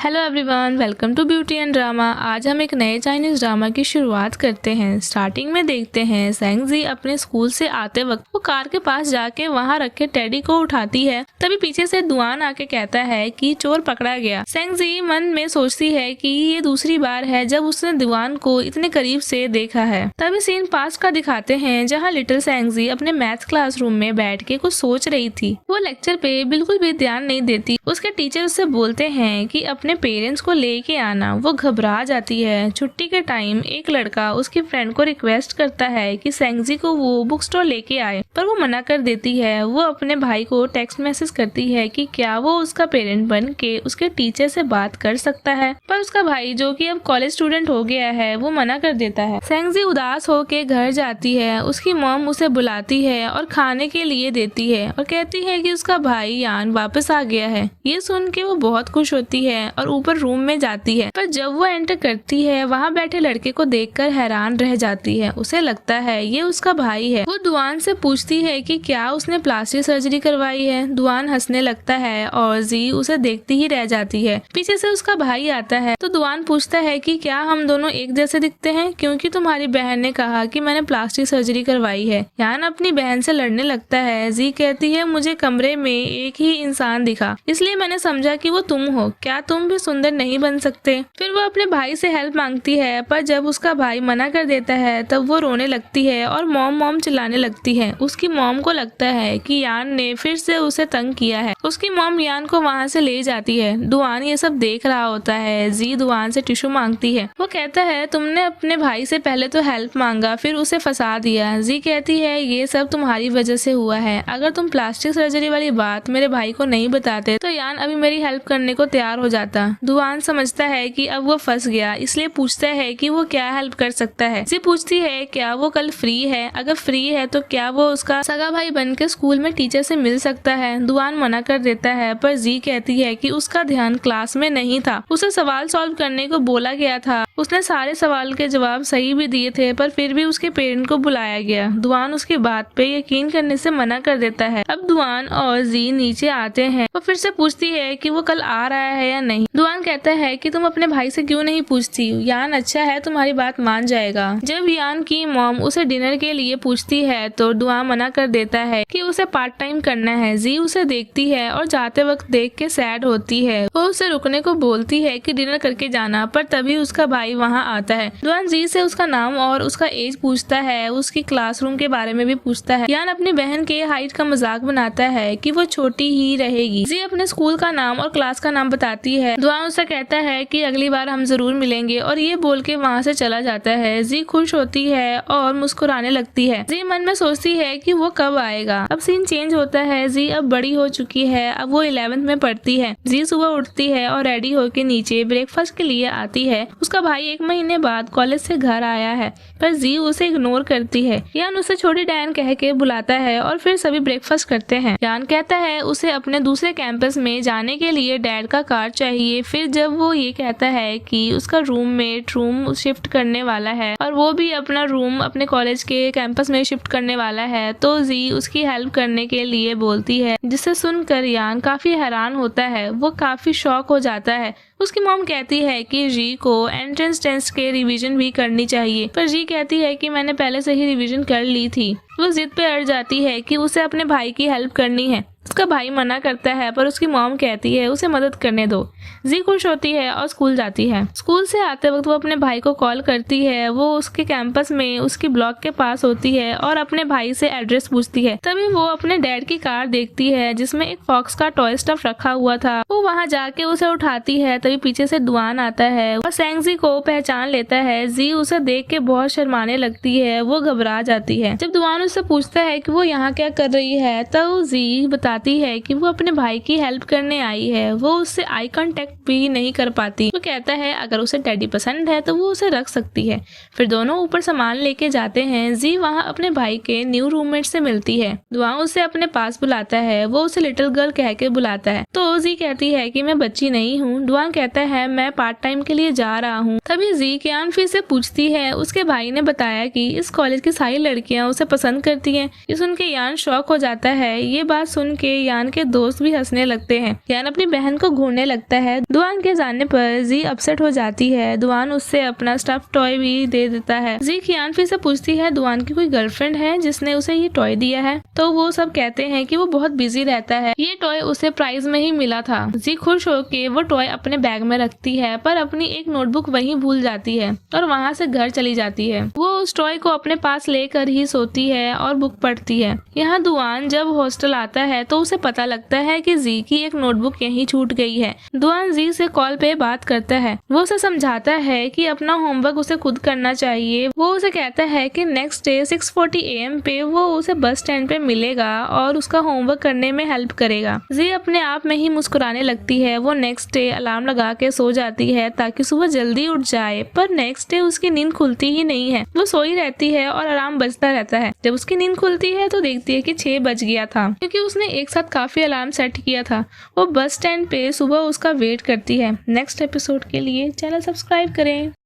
Hello everyone, welcome to beauty and drama. आज हम एक नए चाइनीज ड्रामा की शुरुआत करते हैं। स्टार्टिंग में देखते हैं सेंगजी अपने स्कूल से आते वक्त वो कार के पास जाके वहां रखे टेडी को उठाती है। तभी पीछे से दुआन आके कहता है कि चोर पकड़ा गया। सेंगजी मन में सोचती है कि ये दूसरी बार है जब उसने दुआन को इतने करीब से देखा है। तभी सीन पास्ट का दिखाते हैं जहाँ लिटिल सेंगजी अपने मैथ्स क्लासरूम में बैठ के कुछ सोच रही थी। वो लेक्चर पे बिल्कुल भी ध्यान नहीं देती। उसके टीचर उससे बोलते हैं कि अपने पेरेंट्स को लेके आना। वो घबरा जाती है। छुट्टी के टाइम एक लड़का उसकी फ्रेंड को रिक्वेस्ट करता है कि सेंगजी को वो बुक स्टोर लेके आए, पर वो मना कर देती है। वो अपने भाई को टेक्स्ट मैसेज करती है कि क्या वो उसका पेरेंट बन के उसके टीचर से बात कर सकता है, पर उसका भाई जो कि अब कॉलेज स्टूडेंट हो गया है वो मना कर देता है। सेंगजी उदास होके घर जाती है। उसकी मॉम उसे बुलाती है और खाने के लिए देती है और कहती है कि उसका भाई यान वापस आ गया है। ये सुन के वो बहुत खुश होती है और ऊपर रूम में जाती है, पर जब वो एंटर करती है वहाँ बैठे लड़के को देखकर हैरान रह जाती है। उसे लगता है ये उसका भाई है। वो दुआन से पूछती है कि क्या उसने प्लास्टिक सर्जरी करवाई है। दुआन हंसने लगता है और जी उसे देखती ही रह जाती है। पीछे से उसका भाई आता है तो दुआन पूछता है कि क्या हम दोनों एक जैसे दिखते हैं, क्योंकि तुम्हारी बहन ने कहा कि मैंने प्लास्टिक सर्जरी करवाई है। यान अपनी बहन से लड़ने लगता है। जी कहती है मुझे कमरे में एक ही इंसान दिखा, इसलिए मैंने समझा कि वो तुम हो। क्या तुम भी सुंदर नहीं बन सकते? फिर वो अपने भाई से हेल्प मांगती है, पर जब उसका भाई मना कर देता है तब वो रोने लगती है और मॉम मॉम चिल्लाने लगती है। उसकी मॉम को लगता है कि यान ने फिर से उसे तंग किया है। उसकी मॉम यान को वहाँ से ले जाती है। दुआन ये सब देख रहा होता है। जी दुआन से टिश्यू मांगती है। वो कहता है तुमने अपने भाई से पहले तो हेल्प मांगा, फिर उसे फंसा दिया। जी कहती है ये सब तुम्हारी वजह से हुआ है। अगर तुम प्लास्टिक सर्जरी वाली बात मेरे भाई को नहीं बताते तो यान अभी मेरी हेल्प करने को तैयार हो जाता। दुआन समझता है कि अब वो फंस गया, इसलिए पूछता है कि वो क्या हेल्प कर सकता है। जी पूछती है क्या वो कल फ्री है। अगर फ्री है तो क्या वो उसका सगा भाई बनके स्कूल में टीचर से मिल सकता है। दुआन मना कर देता है, पर जी कहती है कि उसका ध्यान क्लास में नहीं था। उसे सवाल सॉल्व करने को बोला गया था। उसने सारे सवाल के जवाब सही भी दिए थे, पर फिर भी उसके पेरेंट को बुलाया गया। दुआन उसकी बात पे यकीन करने से मना कर देता है। अब दुआन और जी नीचे आते हैं। वो फिर से पूछती है कि वो कल आ रहा है या नहीं। दुआन कहता है कि तुम अपने भाई से क्यों नहीं पूछती, यान अच्छा है, तुम्हारी बात मान जाएगा। जब यान की मॉम उसे डिनर के लिए पूछती है तो दुआन मना कर देता है कि उसे पार्ट टाइम करना है। जी उसे देखती है और जाते वक्त देख के सैड होती है। वो उसे रुकने को बोलती है कि डिनर करके जाना, पर तभी उसका भाई वहाँ आता है। दुआन जी से उसका नाम और उसका एज पूछता है। उसकी क्लासरूम के बारे में भी पूछता है। यान अपनी बहन के हाइट का मजाक बनाता है कि वो छोटी ही रहेगी। जी अपने स्कूल का नाम और क्लास का नाम बताती है। दुआन उससे कहता है कि अगली बार हम जरूर मिलेंगे और ये बोल के वहाँ से चला जाता है। जी खुश होती है और मुस्कुराने लगती है। जी मन में सोचती है कि वो कब आएगा। अब सीन चेंज होता है। जी अब बड़ी हो चुकी है। अब वो 11th में पढ़ती है। जी सुबह उठती है और रेडी होके नीचे ब्रेकफास्ट के लिए आती है। उसका भाई 1 महीने बाद कॉलेज से घर आया है, पर जी उसे इग्नोर करती है। यान उसे छोटी डैन कह के बुलाता है और फिर सभी ब्रेकफास्ट करते हैं। यान कहता है उसे अपने दूसरे कैंपस में जाने के लिए डैड का कार चाहिए। फिर जब वो ये कहता है कि उसका रूममेट रूम शिफ्ट करने वाला है और वो भी अपना रूम अपने कॉलेज के कैंपस में शिफ्ट करने वाला है, तो जी उसकी हेल्प करने के लिए बोलती है, जिसे सुनकर यान काफी हैरान होता है। वो काफी शॉक हो जाता है। उसकी मॉम कहती है कि जी को एंट्रेंस टेस्ट के रिवीजन भी करनी चाहिए, पर जी कहती है कि मैंने पहले से ही रिवीजन कर ली थी। वो जिद पे अड़ जाती है कि उसे अपने भाई की हेल्प करनी है। उसका भाई मना करता है, पर उसकी मॉम कहती है उसे मदद करने दो। जी खुश होती है और स्कूल जाती है। स्कूल से आते वक्त वो अपने भाई को कॉल करती है। वो उसके कैंपस में उसकी ब्लॉक के पास होती है और अपने भाई से एड्रेस पूछती है। तभी वो अपने डैड की कार देखती है जिसमें एक फॉक्स का टॉय स्टफ रखा हुआ था। वो वहाँ जाके उसे उठाती है। तभी पीछे से दुआन आता है और सेंगजी को पहचान लेता है। जी उसे देख के बहुत शर्माने लगती है। वो घबरा जाती है। जब दुआन उससे पूछता है कि वो यहाँ क्या कर रही है, तो जी बताती है कि वो अपने भाई की हेल्प करने आई है। वो उससे आई कांटेक्ट भी नहीं कर पाती। वो कहता है अगर उसे टेडी पसंद है तो वो उसे रख सकती है। फिर दोनों ऊपर सामान लेके जाते हैं। जी वहाँ अपने भाई के न्यू रूममेट से मिलती है। दुआन उसे अपने पास बुलाता है। वो उसे लिटिल गर्ल कह के बुलाता है, तो जी कहती है कि मैं बच्ची नहीं हूँ। दुआन कहता है मैं पार्ट टाइम के लिए जा रहा हूँ। तभी जी कियान फिर से पूछती है। उसके भाई ने बताया कि इस कॉलेज की सारी लड़कियां उसे पसंद बंद करती है। ये सुन के यान शॉक हो जाता है। ये बात सुन के यान के दोस्त भी हंसने लगते हैं। यान अपनी बहन को घूरने लगता है। दुआन के जाने पर जी अपसेट हो जाती है। दुआन उससे अपना स्टफ टॉय भी दे देता है। जी यान फिर से पूछती है दुआन की कोई गर्लफ्रेंड है जिसने उसे ये टॉय दिया है, तो वो सब कहते हैं कि वो बहुत बिजी रहता है, ये टॉय उसे प्राइज में ही मिला था। जी खुश होके वो टॉय अपने बैग में रखती है, पर अपनी एक नोटबुक वहीं भूल जाती है और वहाँ से घर चली जाती है। वो उस टॉय को अपने पास लेकर ही सोती है और बुक पढ़ती है। यहाँ दुआन जब हॉस्टल आता है तो उसे पता लगता है कि जी की एक नोटबुक यहीं छूट गई है। दुआन जी से कॉल पे बात करता है। वो उसे समझाता है कि अपना होमवर्क उसे खुद करना चाहिए। वो उसे कहता है कि नेक्स्ट डे 6:40 AM पे वो उसे बस स्टैंड पे मिलेगा और उसका होमवर्क करने में हेल्प करेगा। जी अपने आप में ही मुस्कुराने लगती है। वो नेक्स्ट डे अलार्म लगा के सो जाती है ताकि सुबह जल्दी उठ जाए, पर नेक्स्ट डे उसकी नींद खुलती ही नहीं है। वो सोई रहती है और अलार्म बजता रहता है। जब उसकी नींद खुलती है तो देखती है कि 6 बज गया था, क्योंकि उसने एक साथ काफी अलार्म सेट किया था। वो बस स्टैंड पे सुबह उसका वेट करती है। नेक्स्ट एपिसोड के लिए चैनल सब्सक्राइब करें।